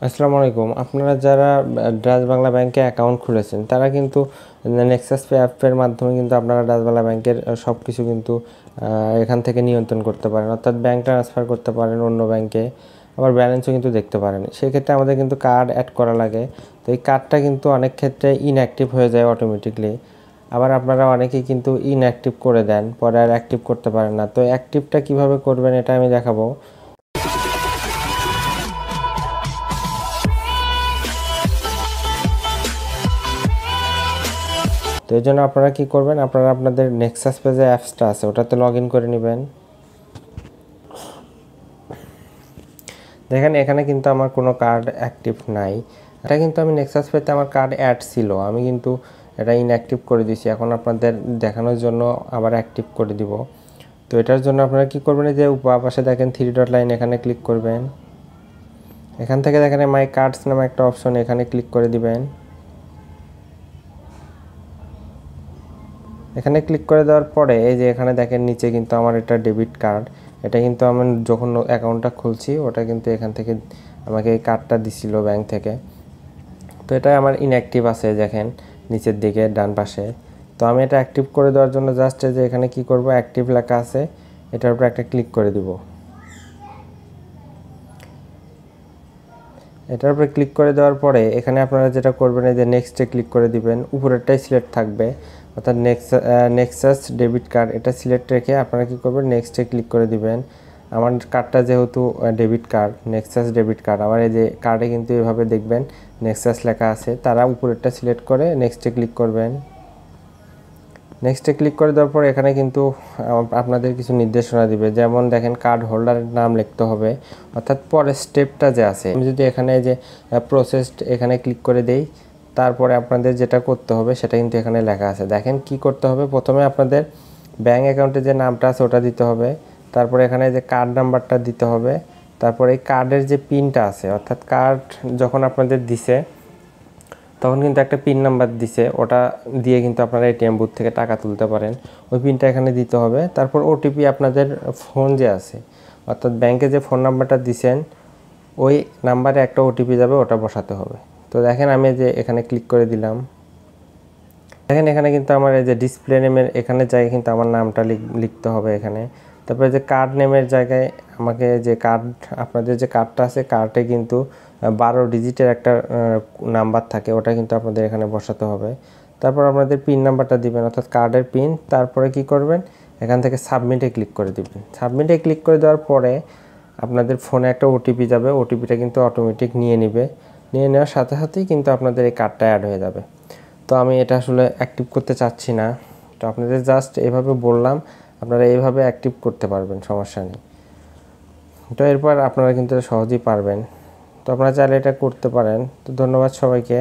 আসসালামু আলাইকুম। আপনারা যারা ডাচ বাংলা ব্যাংকে অ্যাকাউন্ট খুলেছেন তারা কিন্তু নেক্সাস পে অ্যাপের মাধ্যমে কিন্তু আপনারা ডাচ বাংলা ব্যাংকের সব কিছু কিন্তু এখান থেকে নিয়ন্ত্রণ করতে পারেন, অর্থাৎ ব্যাংক ট্রান্সফার করতে পারেন অন্য ব্যাংকে, আবার ব্যালেন্সও কিন্তু দেখতে পারেন। সেক্ষেত্রে আমাদের কিন্তু কার্ড অ্যাড করা লাগে। তো এই কার্ডটা কিন্তু অনেক ক্ষেত্রে ইনঅ্যাক্টিভ হয়ে যায় অটোমেটিকলি। আবার আপনারা অনেকেই কিন্তু ইনঅ্যাক্টিভ করে দেন, পরে আর অ্যাক্টিভ করতে পারেন না। তো অ্যাক্টিভটা কীভাবে করবেন এটা আমি দেখাবো। তো এই জন্য আপনারা কী করবেন, আপনারা আপনাদের নেক্সাস পে যে অ্যাপসটা আছে ওটাতে লগ ইন করে নেবেন। দেখেন এখানে কিন্তু আমার কোনো কার্ড অ্যাক্টিভ নাই। এটা কিন্তু আমি নেক্সাস পেতে আমার কার্ড অ্যাড ছিল, আমি কিন্তু এটা ইনঅ্যাক্টিভ করে দিয়েছি। এখন আপনাদের দেখানোর জন্য আবার অ্যাক্টিভ করে দিব। তো এটার জন্য আপনারা কী করবেন, যে পাশে দেখেন 3 ডট লাইন, এখানে ক্লিক করবেন। এখান থেকে দেখেন মাই কার্ডস নামে একটা অপশন, এখানে ক্লিক করে দিবেন। এখানে ক্লিক করে দেওয়ার পরে এই যে এখানে দেখেন নিচে কিন্তু আমার এটা ডেবিট কার্ড। এটা কিন্তু আমি যখন অ্যাকাউন্টটা খুলছি ওটা কিন্তু এখান থেকে আমাকে এই কার্ডটা দিছিল ব্যাংক থেকে। তো এটা আমার ইনঅ্যাক্টিভ আছে দেখেন নিচের দিকে ডান পাশে। তো আমি এটা অ্যাক্টিভ করে দেওয়ার জন্য জাস্ট যে এখানে কি করব, অ্যাক্টিভ লেখা আছে এটার উপর একটা ক্লিক করে দিব। এটার উপরে ক্লিক করে দেওয়ার পরে এখানে আপনারা যেটা করবেন, এই যে নেক্সটে ক্লিক করে দিবেন। উপরেরটাই সিলেক্ট থাকবে, অর্থাৎ নেক্সাস ডেবিট কার্ড, এটা সিলেক্ট রেখে আপনারা কী করবেন, নেক্সটে ক্লিক করে দিবেন। আমার কার্ডটা যেহেতু debit card, Nexus debit card, আমার এই যে কার্ডে কিন্তু এভাবে দেখবেন নেক্সাস লেখা আছে, তারা উপরেরটা সিলেক্ট করে নেক্সটে ক্লিক করবেন। নেক্সটে ক্লিক করে দেওয়ার পর এখানে কিন্তু আপনাদের কিছু নির্দেশনা দিবে, যেমন দেখেন কার্ড হোল্ডারের নাম লিখতে হবে, অর্থাৎ পরের স্টেপটা যে আছে। আমি যদি এখানে যে প্রসেসড এখানে ক্লিক করে দেই, তারপরে আপনাদের যেটা করতে হবে সেটা কিন্তু এখানে লেখা আছে। দেখেন কি করতে হবে, প্রথমে আপনাদের ব্যাঙ্ক অ্যাকাউন্টে যে নামটা আছে ওটা দিতে হবে, তারপরে এখানে যে কার্ড নাম্বারটা দিতে হবে, তারপরে এই কার্ডের যে পিনটা আছে, অর্থাৎ কার্ড যখন আপনাদের দিছে তখন কিন্তু একটা পিন নাম্বার দিছে, ওটা দিয়ে কিন্তু আপনারা এটিএম বুথ থেকে টাকা তুলতে পারেন। ওই পিনটা এখানে দিতে হবে। তারপর ওটিপি আপনাদের ফোন যে আছে, অর্থাৎ ব্যাংকে যে ফোন নাম্বারটা দিছেন ওই নাম্বারে একটা ওটিপি যাবে, ওটা বসাতে হবে। তো দেখেন আমি যে এখানে ক্লিক করে দিলাম। দেখেন এখানে কিন্তু আমার এই যে ডিসপ্লে নেমের এখানে জায়গায় কিন্তু আমার নামটা লিখতে হবে এখানে। তারপরে যে কার্ড নেমের জায়গায় আমাকে যে কার্ড, আপনাদের যে কার্ডটা আছে কার্ডে কিন্তু 12 ডিজিটের একটা নাম্বার থাকে, ওটা কিন্তু আপনাদের এখানে বসাতে হবে। তারপর আপনাদের পিন নাম্বারটা দিবেন, অর্থাৎ কার্ডের পিন। তারপরে কি করবেন, এখান থেকে সাবমিটে ক্লিক করে দিবেন। সাবমিটে ক্লিক করে দেওয়ার পরে আপনাদের ফোনে একটা ওটিপি যাবে, ওটিপিটা কিন্তু অটোমেটিক নিয়ে নেবে। নিয়ে নেওয়ার সাথে সাথেই কিন্তু আপনাদের এই কার্ডটা অ্যাড হয়ে যাবে। তো আমি এটা আসলে অ্যাক্টিভ করতে চাচ্ছি না, তো আপনাদের জাস্ট এভাবে বললাম, আপনারা এইভাবে অ্যাক্টিভ করতে পারবেন, সমস্যা নেই। তো এরপর আপনারা কিন্তু সহজেই পারবেন। তো আপনারা চাইলে এটা করতে পারেন। তো ধন্যবাদ সবাইকে।